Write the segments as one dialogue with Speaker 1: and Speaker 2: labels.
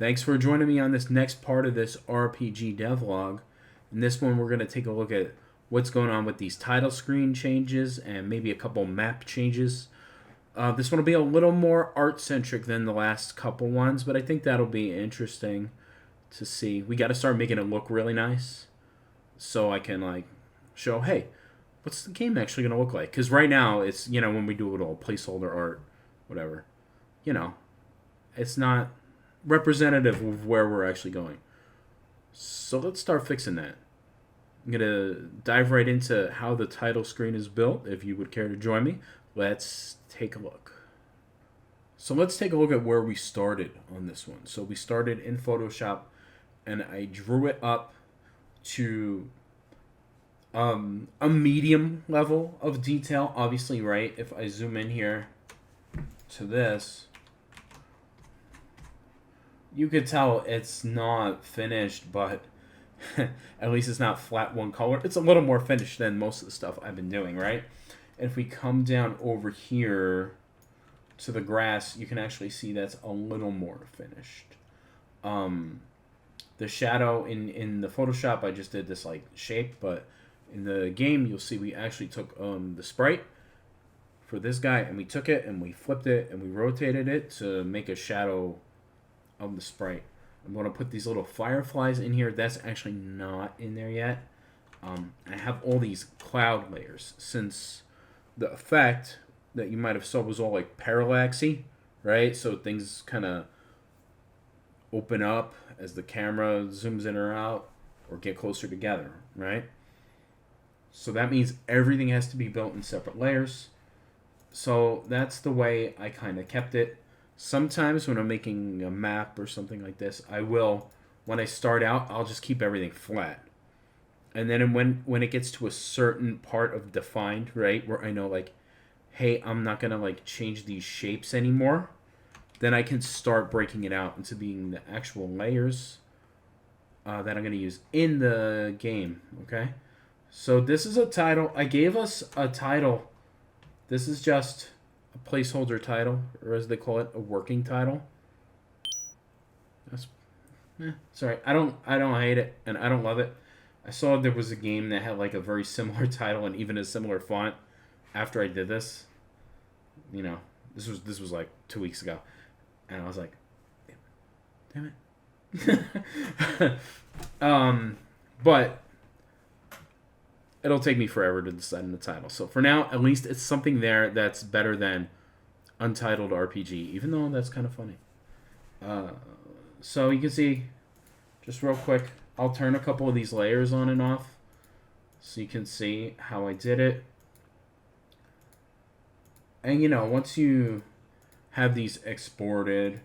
Speaker 1: Thanks for joining me on this next part of this RPG devlog. In this one, we're going to take a look at what's going on with these title screen changes and maybe a couple map changes. This one will be a little more art-centric than the last couple ones, but I think that'll be interesting to see. We got to start making it look really nice so I can show, hey, what's the game actually going to look like? Because right now, it's, when we do it all, placeholder art, whatever, it's not representative of where we're actually going. So let's start fixing that. I'm going to dive right into how the title screen is built. If you would care to join me, let's take a look. So let's take a look at where we started on this one. So we started in Photoshop, and I drew it up to a medium level of detail. Obviously, right, if I zoom in here to this, you could tell it's not finished, but at least it's not flat one color. It's a little more finished than most of the stuff I've been doing, right? And if we come down over here to the grass, you can actually see that's a little more finished. The shadow in the Photoshop, I just did this shape, but in the game, you'll see we actually took the sprite for this guy, and we took it and we flipped it and we rotated it to make a shadow of the sprite. I'm going to put these little fireflies in here. That's actually not in there yet. I have all these cloud layers, since the effect that you might have saw was all parallaxy, right? So things kind of open up as the camera zooms in or out or get closer together, right? So that means everything has to be built in separate layers. So that's the way I kind of kept it. Sometimes when I'm making a map or something like this, I will, when I start out, I'll just keep everything flat. And then when it gets to a certain part of defined, right, where I know hey, I'm not going to change these shapes anymore, then I can start breaking it out into being the actual layers that I'm going to use in the game, okay? So this is a title. I gave us a title. This is just a placeholder title, or as they call it, a working title. That's, sorry, I don't hate it, and I don't love it. I saw there was a game that had a very similar title and even a similar font. After I did this, this was 2 weeks ago, and I was like, damn it. But it'll take me forever to decide on the title. So for now, at least it's something there that's better than Untitled RPG, even though that's kind of funny. So you can see, just real quick, I'll turn a couple of these layers on and off so you can see how I did it. And once you have these exported,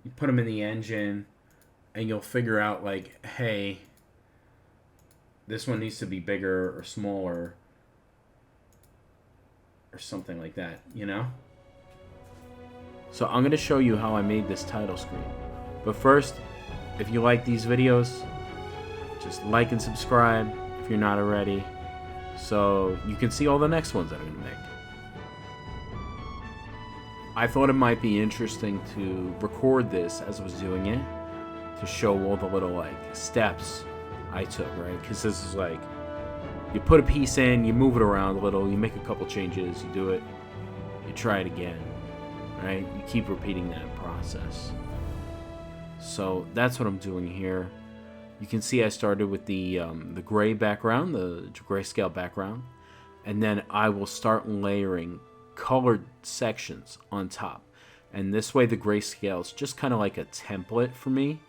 Speaker 1: you put them in the engine, and you'll figure out hey, this one needs to be bigger or smaller or something like that, So I'm going to show you how I made this title screen. But first, if you like these videos, just like and subscribe if you're not already, so you can see all the next ones that I'm going to make. I thought it might be interesting to record this as I was doing it, to show all the little steps I took, right? Because this is you put a piece in, you move it around a little, you make a couple changes, you do it, you try it again, right? You keep repeating that process. So that's what I'm doing here. You can see I started with the gray background, the grayscale background, and then I will start layering colored sections on top. And this way the grayscale is just kind of like a template for me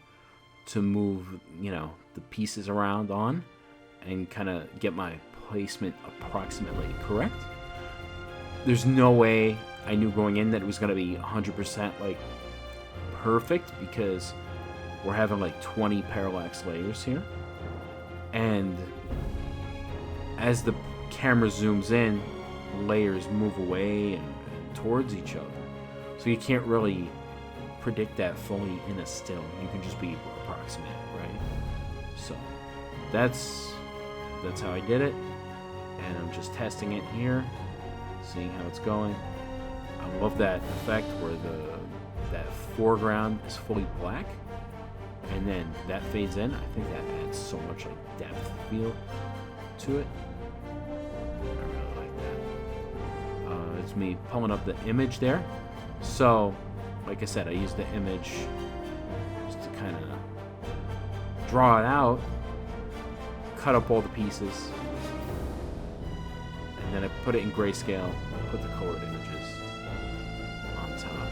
Speaker 1: to move, the pieces around on and kind of get my placement approximately correct. There's no way I knew going in that it was going to be 100% perfect, because we're having 20 parallax layers here. And as the camera zooms in, layers move away and towards each other. So you can't really predict that fully in a still. You can just be approximate, right? So that's how I did it, and I'm just testing it here, seeing how it's going. I love that effect where that foreground is fully black and then that fades in. I think that adds so much like depth feel to it. I really like that. It's me pulling up the image there. So, like I said, I use the image just to kind of draw it out, cut up all the pieces, and then I put it in grayscale, put the colored images on top.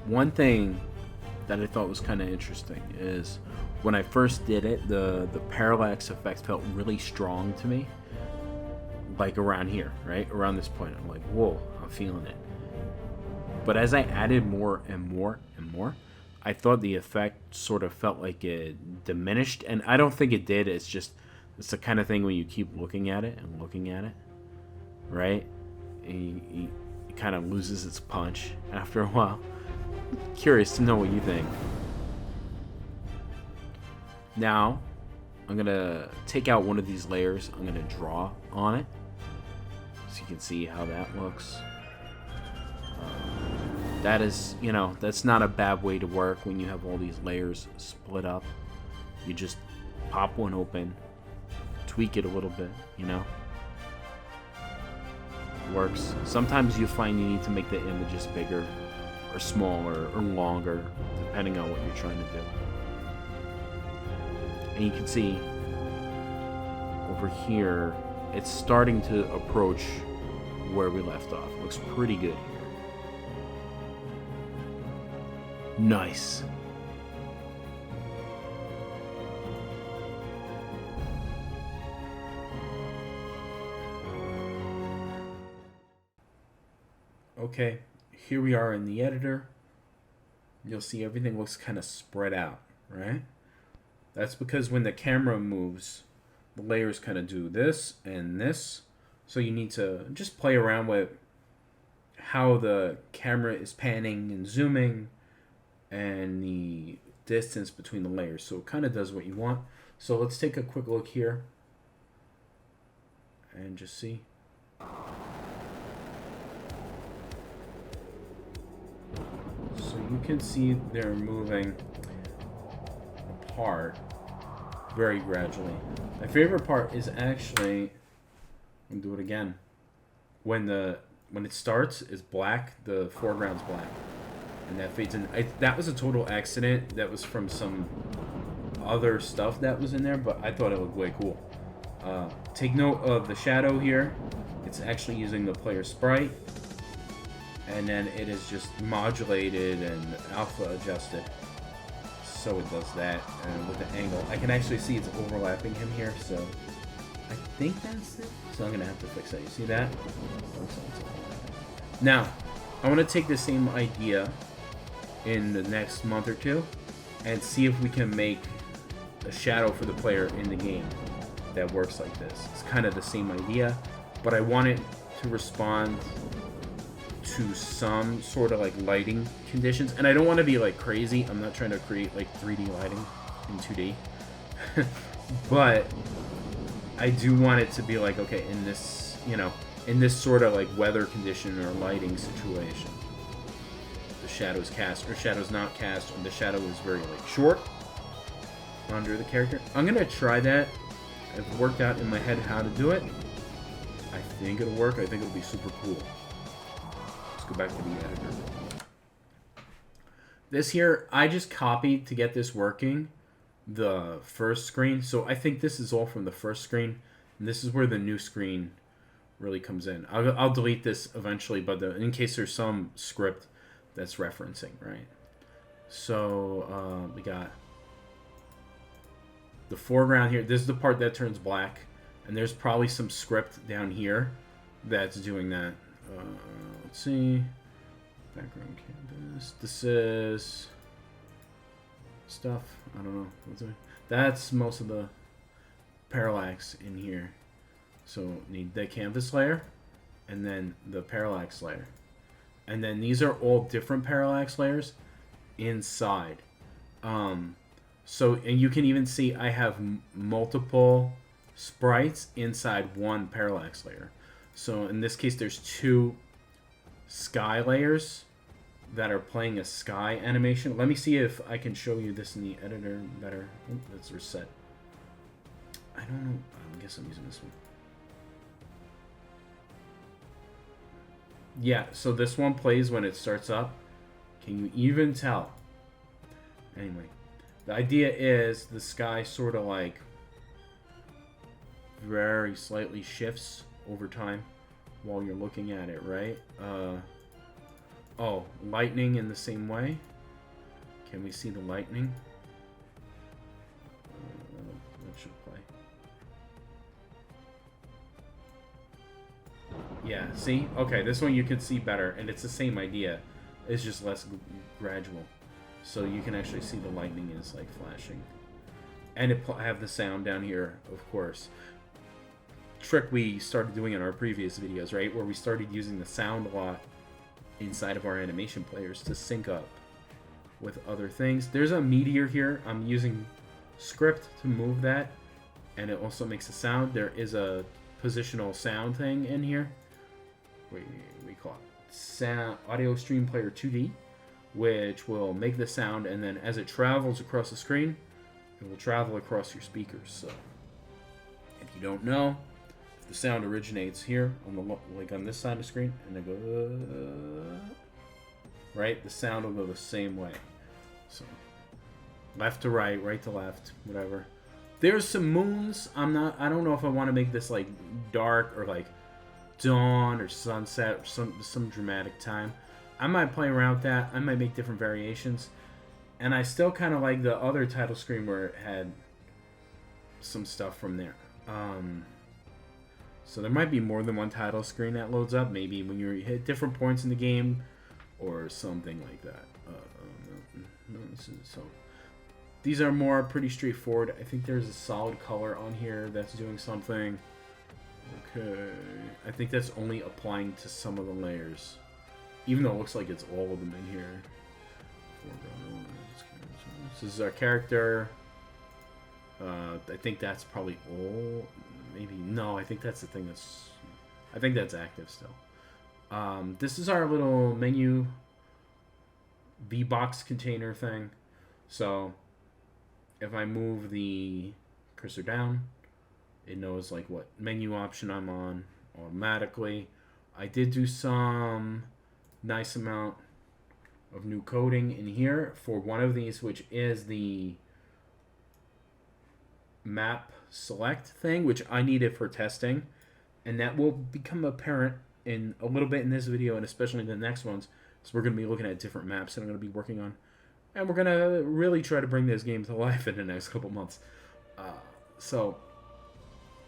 Speaker 1: One thing that I thought was kind of interesting is when I first did it, the parallax effect felt really strong to me. Like around here, right? Around this point. I'm like, whoa, I'm feeling it. But as I added more and more and more, I thought the effect sort of felt like it diminished. And I don't think it did. It's just, it's the kind of thing when you keep looking at it and looking at it, right? And it kind of loses its punch after a while. Curious to know what you think. Now, I'm going to take out one of these layers. I'm going to draw on it. So you can see how that looks. That is, you know, that's not a bad way to work when you have all these layers split up. You just pop one open, tweak it a little bit, you know. Works. Sometimes you find you need to make the images bigger or smaller or longer, depending on what you're trying to do. And you can see over here, it's starting to approach where we left off. It looks pretty good here. Nice. Okay, here we are in the editor. You'll see everything looks kind of spread out, right? That's because when the camera moves, the layers kind of do this and this. So you need to just play around with how the camera is panning and zooming and the distance between the layers. So it kind of does what you want. So let's take a quick look here and just see. So you can see they're moving apart very gradually. My favorite part is actually, I'll do it again. When it starts, it's black, the foreground's black. And that fades in. That was a total accident. That was from some other stuff that was in there, but I thought it looked way cool. Take note of the shadow here. It's actually using the player sprite. And then it is just modulated and alpha adjusted. So it does that. And with the angle, I can actually see it's overlapping him here, so I think that's it. So I'm going to have to fix that. You see that? Now, I want to take the same idea in the next month or two and see if we can make a shadow for the player in the game that works like this. It's kind of the same idea, but I want it to respond to some sort of like lighting conditions. And I don't want to be like crazy. I'm not trying to create like 3D lighting in 2D. But I do want it to be like, okay, in this, you know, in this sort of like weather condition or lighting situation, the shadow's cast or shadow's not cast, or the shadow is very like short under the character. I'm gonna try that. I've worked out in my head how to do it. I think it'll work. I think it'll be super cool. Let's go back to the editor. This here, I just copied to get this working the first screen. So I think this is all from the first screen. And this is where the new screen really comes in. I'll delete this eventually, but in case there's some script that's referencing, right? So we got the foreground here. This is the part that turns black. And there's probably some script down here that's doing that. Let's see. Background canvas. This is stuff. I don't know. That's most of the parallax in here. So need the canvas layer and then the parallax layer. And then these are all different parallax layers inside. So, and you can even see I have multiple sprites inside one parallax layer. So in this case, there's two sky layers that are playing a sky animation. Let me see if I can show you this in the editor better. Oh, let's reset. I don't know. I guess I'm using this one. Yeah, so this one plays when it starts up. Can you even tell? Anyway, the idea is the sky sort of like very slightly shifts over time while you're looking at it, right? Oh, lightning in the same way. Can we see the lightning? That should play. Yeah, see? Okay, this one you can see better, and it's the same idea. It's just less gradual. So you can actually see the lightning is like flashing. And it have the sound down here, of course. Trick we started doing in our previous videos, right? Where we started using the sound a lot inside of our animation players to sync up with other things. There's a meteor here. I'm using script to move that, and it also makes a sound. There is a positional sound thing in here. We call it sound audio stream player 2D, which will make the sound, and then as it travels across the screen, it will travel across your speakers. So if you don't know, the sound originates here on the like on this side of the screen, and it goes right. The sound will go the same way. So left to right, right to left, whatever. There's some moons. I don't know if I want to make this like dark or like dawn or sunset or some dramatic time. I might play around with that. I might make different variations. And I still kind of like the other title screen where it had some stuff from there. So there might be more than one title screen that loads up. Maybe when you hit different points in the game or something like that. So these are more pretty straightforward. I think there's a solid color on here that's doing something. Okay. I think that's only applying to some of the layers. Even though it looks like it's all of them in here. This is our character. I think that's probably all. Maybe no. I think that's the thing that's. I think that's active still. This is our little menu V-box container thing. So if I move the cursor down, it knows like what menu option I'm on automatically. I did do some nice amount of new coding in here for one of these, which is the map select thing, which I needed for testing, and that will become apparent in a little bit in this video and especially in the next ones. So we're going to be looking at different maps that I'm going to be working on, and we're going to really try to bring this game to life in the next couple months. So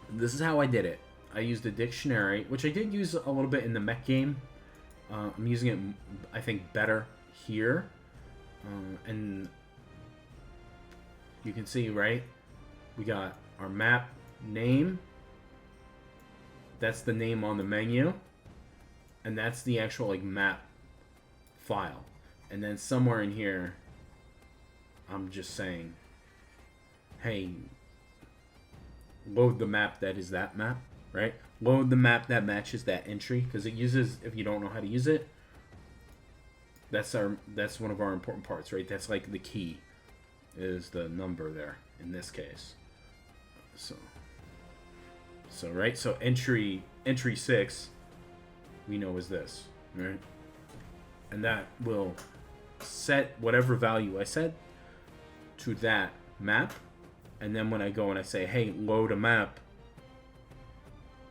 Speaker 1: this is how I did it. I used a dictionary, which I did use a little bit in the mech game. I'm using it, I think, better here. And you can see, right? We got our map name. That's the name on the menu. And that's the actual like map file. And then somewhere in here, I'm just saying, hey, load the map that is that map, right? Load the map that matches that entry, because it uses, if you don't know how to use it, that's one of our important parts, right? That's like the key, is the number there in this case. So right, so entry 6 we know is this, right? And that will set whatever value I set to that map. And then when I go and I say, hey, load a map,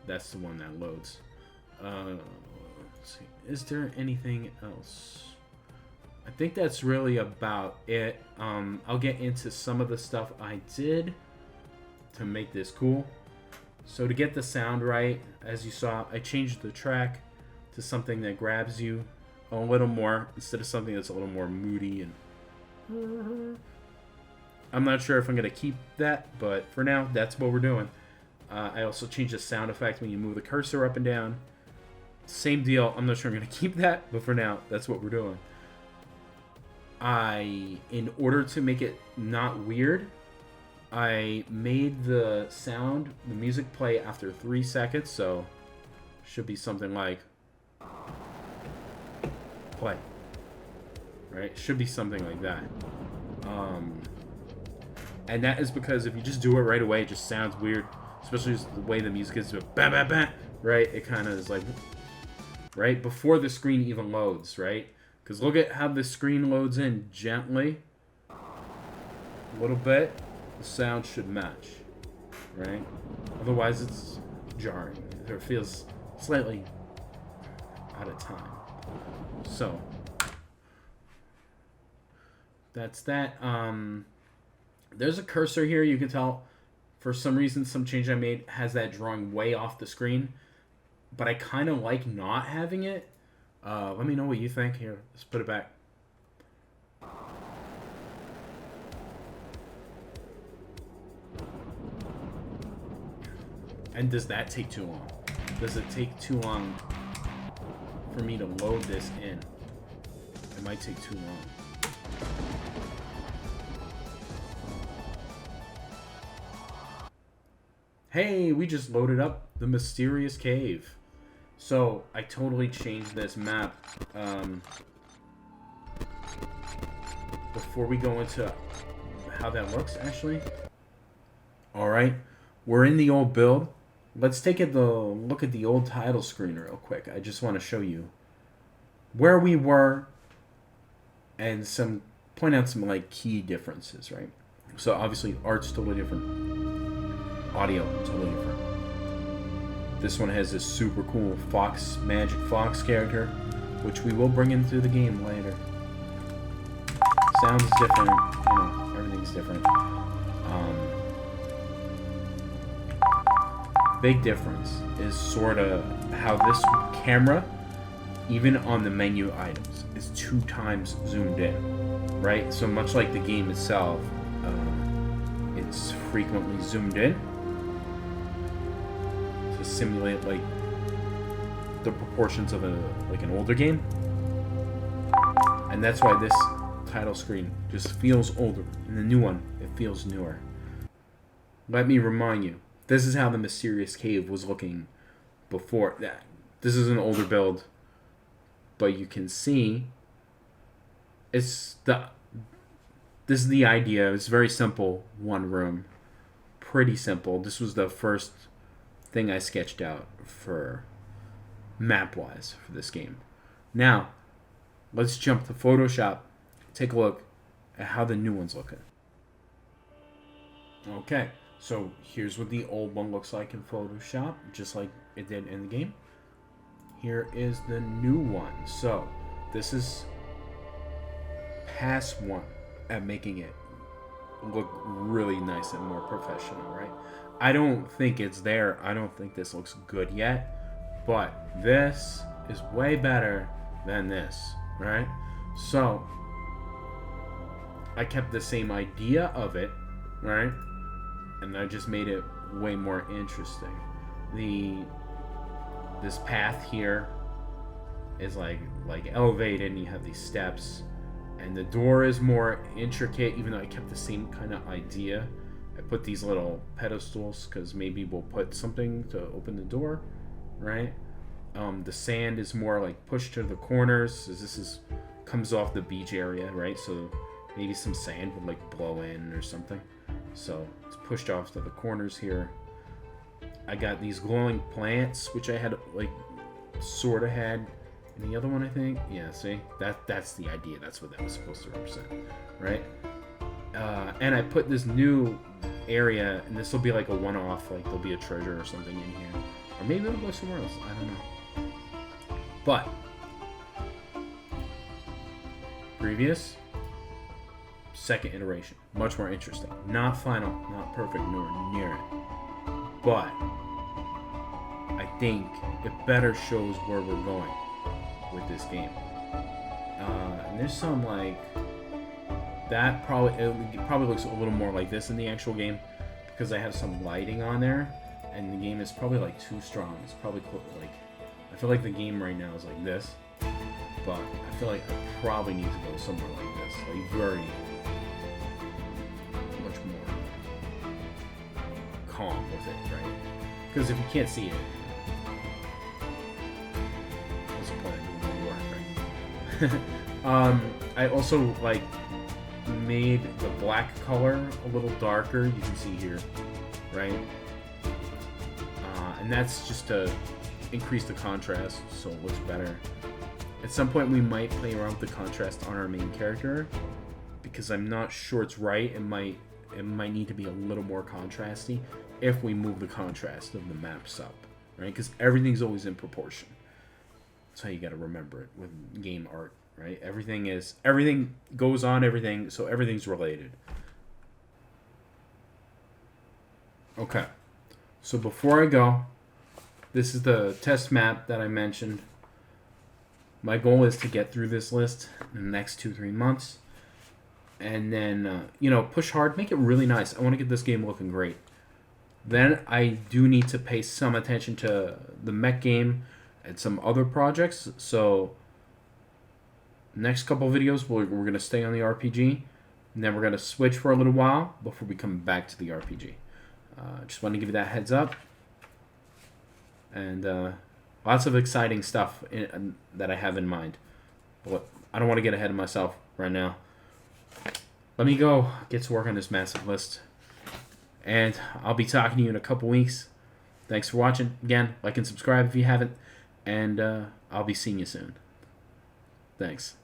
Speaker 1: that's the one that loads. Let's see. Is there anything else? I think that's really about it. I'll get into some of the stuff I did to make this cool. So to get the sound right, as you saw, I changed the track to something that grabs you a little more instead of something that's a little more moody and... I'm not sure if I'm going to keep that, but for now, that's what we're doing. I also changed the sound effect when you move the cursor up and down. Same deal. I'm not sure I'm going to keep that, but for now, that's what we're doing. In order to make it not weird, I made the music play after 3 seconds, so should be something like... play. Right? Should be something like that. And that is because if you just do it right away, it just sounds weird. Especially just the way the music is, bam, bam, bam, right? It kind of is like, right? Before the screen even loads, right? Because look at how the screen loads in gently. A little bit. The sound should match, right? Otherwise, it's jarring. It feels slightly out of time. So, that's that. There's a cursor here. You can tell, for some reason, some change I made has that drawing way off the screen. But I kind of like not having it. Let me know what you think. Here, let's put it back. And does that take too long? Does it take too long for me to load this in? It might take too long. Hey, we just loaded up the mysterious cave. So I totally changed this map. Before we go into how that looks, actually. Alright, we're in the old build. Let's take a look at the old title screen real quick. I just want to show you where we were and point out some like key differences, right? So obviously art's totally different. Audio, totally different. This one has this super cool Magic Fox character, which we will bring into the game later. Sounds different, you know, everything's different. Big difference is sort of how this camera, even on the menu items, is 2 times zoomed in, right? So much like the game itself, it's frequently zoomed in to simulate like the proportions of an older game, and that's why this title screen just feels older. In the new one, it feels newer. Let me remind you, this is how the mysterious cave was looking before that. This is an older build, but you can see this is the idea. It's very simple. 1 room, pretty simple. This was the first thing I sketched out for map-wise for this game. Now, let's jump to Photoshop. Take a look at how the new one's looking. Okay, so here's what the old one looks like in Photoshop, just like it did in the game. Here is the new one. So this is past 1 at making it look really nice and more professional, right? I don't think it's there. I don't think this looks good yet, but this is way better than this, right? So I kept the same idea of it, right? And I just made it way more interesting. This path here is like elevated, and you have these steps, and the door is more intricate, even though I kept the same kind of idea. I put these little pedestals because maybe we'll put something to open the door, right? The sand is more like pushed to the corners, as this comes off the beach area, right? So maybe some sand would like blow in or something. So it's pushed off to the corners here. I got these glowing plants, which I had like sort of had in the other one, I think. Yeah, see, that's the idea. That's what that was supposed to represent, right? And I put this new area, and this will be like a one-off. Like there'll be a treasure or something in here, or maybe it'll go somewhere else. I don't know. But previous. Second iteration, much more interesting. Not final, not perfect, nor near it. But I think it better shows where we're going with this game. And there's some like that it probably looks a little more like this in the actual game because I have some lighting on there, and the game is probably like too strong. It's probably like I feel like the game right now is like this, but I feel like I probably need to go somewhere like this, like very much more calm with it, right? Because if you can't see it, what's the point of doing more work, I also like made the black color a little darker. You can see here, right? And that's just to increase the contrast so it looks better. At some point we might play around with the contrast on our main character because I'm not sure it's right. It might need to be a little more contrasty if we move the contrast of the maps up, right? Because everything's always in proportion. That's how you got to remember it with game art, right? Everything goes on everything, so everything's related. Okay. So before I go, this is the test map that I mentioned. My goal is to get through this list in the next 2-3 months. And then, push hard, make it really nice. I want to get this game looking great. Then I do need to pay some attention to the mech game and some other projects. So, next couple videos, we're going to stay on the RPG. And then we're going to switch for a little while before we come back to the RPG. Just want to give you that heads up. And lots of exciting stuff that I have in mind. But I don't want to get ahead of myself right now. Let me go get to work on this massive list. And I'll be talking to you in a couple weeks. Thanks for watching. Again, like and subscribe if you haven't. And I'll be seeing you soon. Thanks.